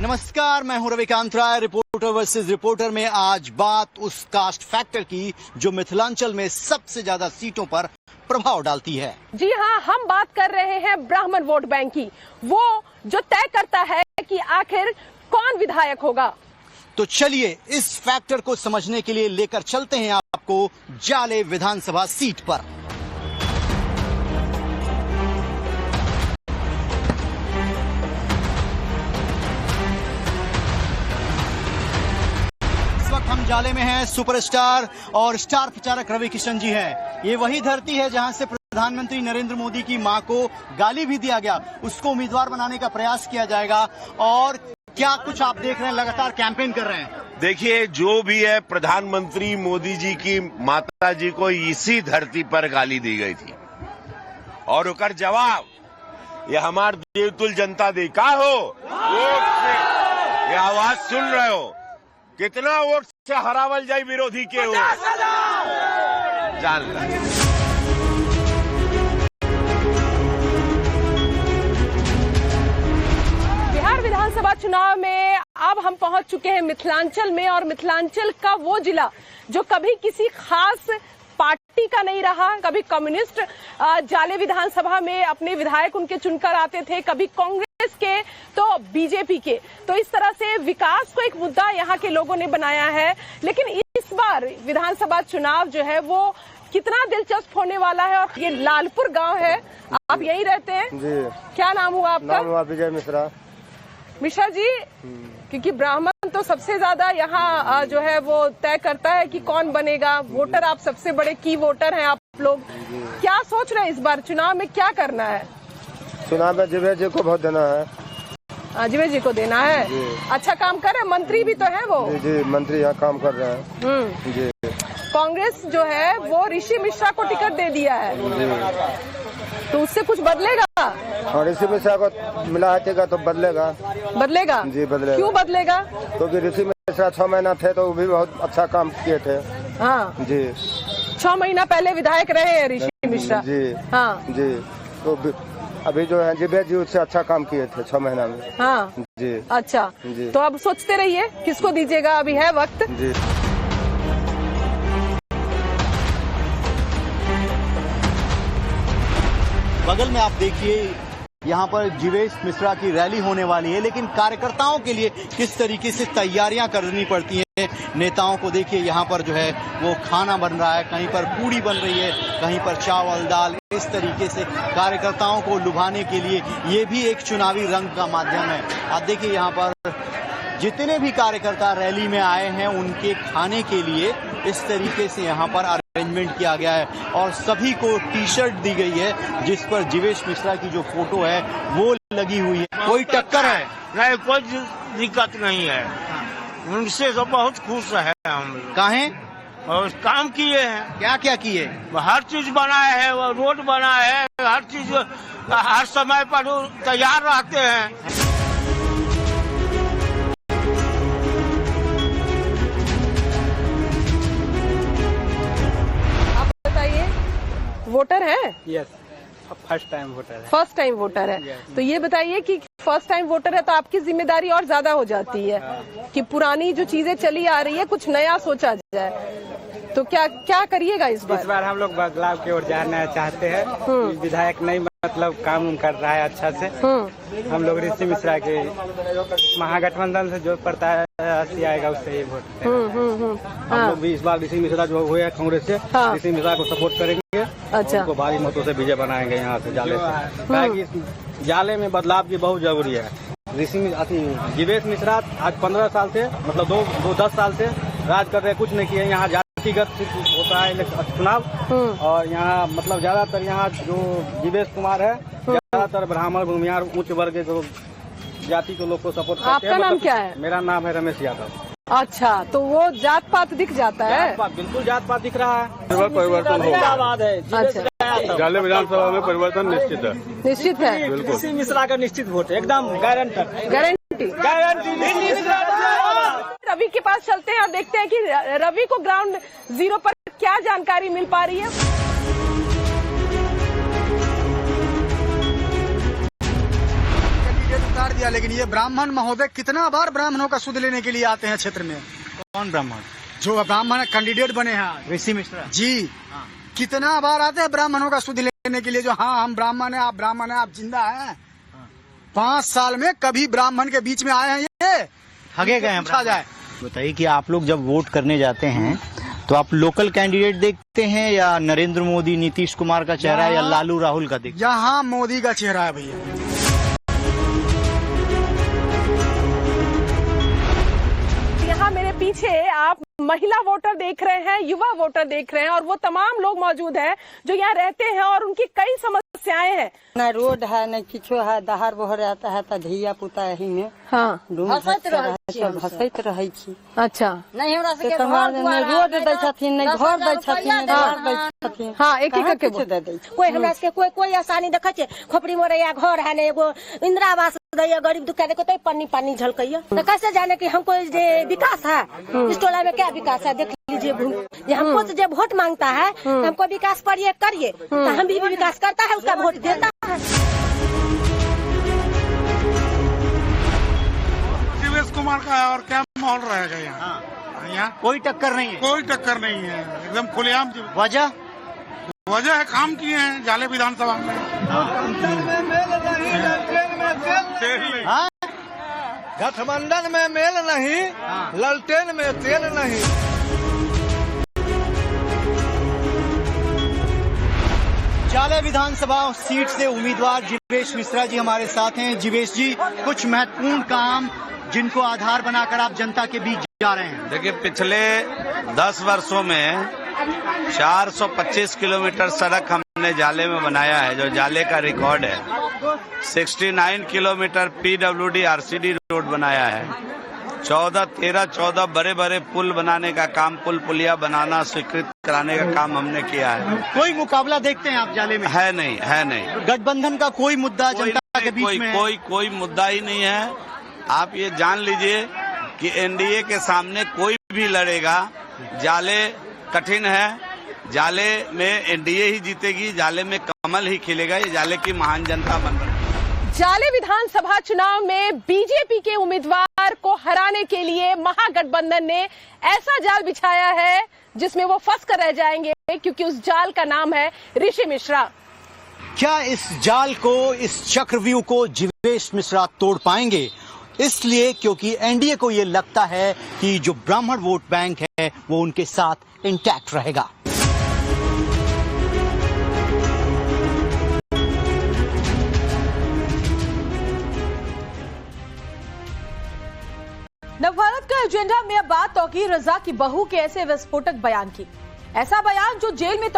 नमस्कार, मैं हूं रविकांत राय। रिपोर्टर वर्सेस रिपोर्टर में आज बात उस कास्ट फैक्टर की जो मिथिलांचल में सबसे ज्यादा सीटों पर प्रभाव डालती है। जी हां, हम बात कर रहे हैं ब्राह्मण वोट बैंक की, वो जो तय करता है कि आखिर कौन विधायक होगा। तो चलिए इस फैक्टर को समझने के लिए लेकर चलते हैं आपको जाले विधानसभा सीट पर। हम जाले में हैं। सुपरस्टार और स्टार प्रचारक रवि किशन जी हैं। ये वही धरती है जहां से प्रधानमंत्री नरेंद्र मोदी की मां को गाली भी दिया गया, उसको उम्मीदवार बनाने का प्रयास किया जाएगा। और क्या कुछ आप देख रहे हैं, लगातार कैंपेन कर रहे हैं। देखिए, जो भी है, प्रधानमंत्री मोदी जी की माता जी को इसी धरती पर गाली दी गई थी और ओकर जवाब ये हमार देवतुल जनता दे का हो वोट से ये आवाज सुन रहे हो। कितना वोट से हरावल जाए विरोधी के हो जान ला। बिहार विधानसभा चुनाव में अब हम पहुंच चुके हैं मिथिलांचल में, और मिथिलांचल का वो जिला जो कभी किसी खास पार्टी का नहीं रहा। कभी कम्युनिस्ट जाले विधानसभा में अपने विधायक उनके चुनकर आते थे, कभी कांग्रेस के तो बीजेपी के। तो इस तरह से विकास को एक मुद्दा यहाँ के लोगों ने बनाया है। लेकिन इस बार विधानसभा चुनाव जो है वो कितना दिलचस्प होने वाला है। और ये लालपुर गांव है, आप यहीं रहते हैं जी। क्या नाम हुआ आपका? नाम हुआ विजय मिश्रा। मिश्रा जी, क्योंकि ब्राह्मण तो सबसे ज्यादा यहाँ जो है वो तय करता है कि कौन बनेगा वोटर। आप सबसे बड़े की वोटर हैं आप लोग। क्या सोच रहे हैं इस बार चुनाव में क्या करना है? चुनाव में जिवे जी को वोट देना है। जिवे जी को देना है। अच्छा काम कर रहे हैं, मंत्री भी तो है वो। जी, मंत्री यहाँ काम कर रहे हैं। जी। कांग्रेस जो है वो ऋषि मिश्रा को टिकट दे दिया है, तो उससे कुछ बदलेगा? और ऋषि मिश्रा को मिला है तो बदलेगा। बदलेगा जी, बदलेगा। क्यों बदलेगा? क्योंकि ऋषि मिश्रा 6 महीना थे तो वो भी बहुत अच्छा काम किए थे। हाँ जी, 6 महीना पहले विधायक रहे हैं ऋषि मिश्रा। जी हाँ जी। तो अभी जो है जिवे जी उससे अच्छा काम किए थे 6 महीना में। हाँ जी। अच्छा जी। तो अब सोचते रहिए किसको दीजिएगा, अभी है वक्त। जी। बगल में आप देखिए, यहाँ पर जीवेश मिश्रा की रैली होने वाली है, लेकिन कार्यकर्ताओं के लिए किस तरीके से तैयारियां करनी पड़ती हैं। नेताओं को देखिए, यहाँ पर जो है वो खाना बन रहा है, कहीं पर पूड़ी बन रही है, कहीं पर चावल दाल। इस तरीके से कार्यकर्ताओं को लुभाने के लिए ये भी एक चुनावी रंग का माध्यम है। आप देखिए, यहाँ पर जितने भी कार्यकर्ता रैली में आए हैं उनके खाने के लिए इस तरीके से यहाँ पर अरेंजमेंट किया गया है और सभी को टी शर्ट दी गई है जिस पर जीवेश मिश्रा की जो फोटो है वो लगी हुई है। कोई टक्कर है? नहीं, कोई दिक्कत नहीं है। उनसे तो बहुत खुश है हम। काहे? और काम किए हैं। क्या क्या किए? हर चीज बनाए हैं, वो रोड बनाए हैं, हर चीज हर समय पर तैयार रहते हैं। वोटर है? यस, फर्स्ट टाइम वोटर है। फर्स्ट टाइम वोटर है। तो ये बताइए कि फर्स्ट टाइम वोटर है तो आपकी जिम्मेदारी और ज्यादा हो जाती है कि पुरानी जो चीजें चली आ रही है कुछ नया सोचा जाए। तो क्या क्या करिएगा इस बार? इस बार हम लोग बदलाव की ओर जाना चाहते हैं। विधायक नहीं मतलब काम कर रहा है अच्छा से। हम लोग ऋषि मिश्रा के महागठबंधन से जो प्रत्याशी आएगा उससे ही वोट। हम लोग भी इस बार ऋषि मिश्रा जो हुए कांग्रेस से, ऋषि मिश्रा को सपोर्ट करेंगे। अच्छा, उनको भारी मतों से विजय बनाएंगे यहाँ से जाले से। ताकि जाले में बदलाव की बहुत जरूरी है। जीवेश मिश्रा आज 15 साल से मतलब 10 साल से राज कर रहे, कुछ नहीं किए। यहाँ जातिगत होता है चुनाव और यहाँ मतलब ज्यादातर यहाँ जो जीवेश कुमार है ज्यादातर ब्राह्मण भूमिहार उच्च वर्ग के जाति के लोग को सपोर्ट करते हैं। आपका नाम क्या है? मेरा नाम है रमेश यादव। अच्छा, तो वो जात पात दिख जाता है? बिल्कुल जात पात दिख रहा है। परिवर्तन होगा। अच्छा, जाले विधानसभा में परिवर्तन निश्चित है। निश्चित है? ऋषि मिश्रा का निश्चित वोट है, एकदम गारंटी। गारंटी। रवि के पास चलते हैं और देखते हैं कि रवि को ग्राउंड जीरो पर क्या जानकारी मिल पा रही है। उतार दिया दिया, लेकिन ये ब्राह्मण महोदय कितना बार ब्राह्मणों का सुध लेने के लिए आते हैं क्षेत्र में। कौन ब्राह्मण? जो ब्राह्मण कैंडिडेट बने हैं ऋषि मिश्रा जी, कितना बार आते हैं ब्राह्मणों का सुध लेने के लिए। जो हाँ हम ब्राह्मण है, आप ब्राह्मण है, आप जिंदा हैं। 5 साल में कभी ब्राह्मण के बीच में आए हैं ये? ठगे गए हैं। पूछा जाए। बताइए कि आप लोग जब वोट करने जाते हैं तो आप लोकल कैंडिडेट देखते हैं या नरेंद्र मोदी, नीतीश कुमार का चेहरा या लालू राहुल का देखते हैं? यहाँ मोदी का चेहरा है भैया। यहाँ मेरे पीछे आप महिला वोटर देख रहे हैं, युवा वोटर देख रहे हैं, और वो तमाम लोग मौजूद हैं जो यहाँ रहते हैं और उनकी कई समस्याएं हैं। न रोड है न किछो है, दहार बहर आता है तो धिया पुता यही में भसैत रहे छी। अच्छा, नहीं हमरा सबके रोड दै छथिन, नहीं घर दै छथिन, नहीं द्वार दै छथिन। हाँ, एक एक करके कोई हमरा सबके कोई आसानी देखै छै। खोपड़ी में रहिया घर है, ने एगो इंदिरा आवास दैया, गरीब दुखिया देखो तो पानी झलकैया। तो कैसे जाने कि हमको जे विकास है इस टोला में, क्या विकास है देख लीजिए। ये हमको से जो वोट मांगता है, हमको विकास करिए तो हम भी विकास करता है, उसका वोट देता है। जीवेश कुमार का है और क्या माहौल रहेगा यहाँ? यहाँ कोई टक्कर नहीं है। कोई टक्कर नहीं है, एकदम खुलेआम। वजह है काम किए हैं जाले विधानसभा में। गठबंधन में मेल नहीं, ललटेन में तेल नहीं। जाले विधानसभा सीट से उम्मीदवार जीवेश मिश्रा जी हमारे साथ हैं। जीवेश जी, कुछ महत्वपूर्ण काम जिनको आधार बनाकर आप जनता के बीच जा रहे हैं। देखिए, पिछले 10 वर्षों में 425 किलोमीटर सड़क हमने जाले में बनाया है, जो जाले का रिकॉर्ड है। 69 किलोमीटर PWD RCD रोड बनाया है। 14 बड़े बड़े पुल बनाने का काम, पुलिया बनाना, स्वीकृत कराने का काम हमने किया है। कोई मुकाबला देखते हैं आप जाले में? है नहीं। गठबंधन का कोई मुद्दा जनता के बीच में? कोई मुद्दा ही नहीं है। आप ये जान लीजिए कि NDA के सामने कोई भी लड़ेगा, जाले कठिन है। जाले में NDA ही जीतेगी, जाले में कमल ही खिलेगा। ये जाले की महान जनता बन रही है। जाले विधानसभा चुनाव में बीजेपी के उम्मीदवार को हराने के लिए महागठबंधन ने ऐसा जाल बिछाया है जिसमें वो फंस कर रह जाएंगे, क्योंकि उस जाल का नाम है ऋषि मिश्रा। क्या इस जाल को, इस चक्रव्यूह को जीवेश मिश्रा तोड़ पाएंगे? इसलिए क्योंकि NDA को ये लगता है कि जो ब्राह्मण वोट बैंक है वो उनके साथ इंटैक्ट रहेगा। नवभारत का एजेंडा में अब बात तौकीर रजा की बहू के ऐसे विस्फोटक बयान की। ऐसा बयान जो जेल में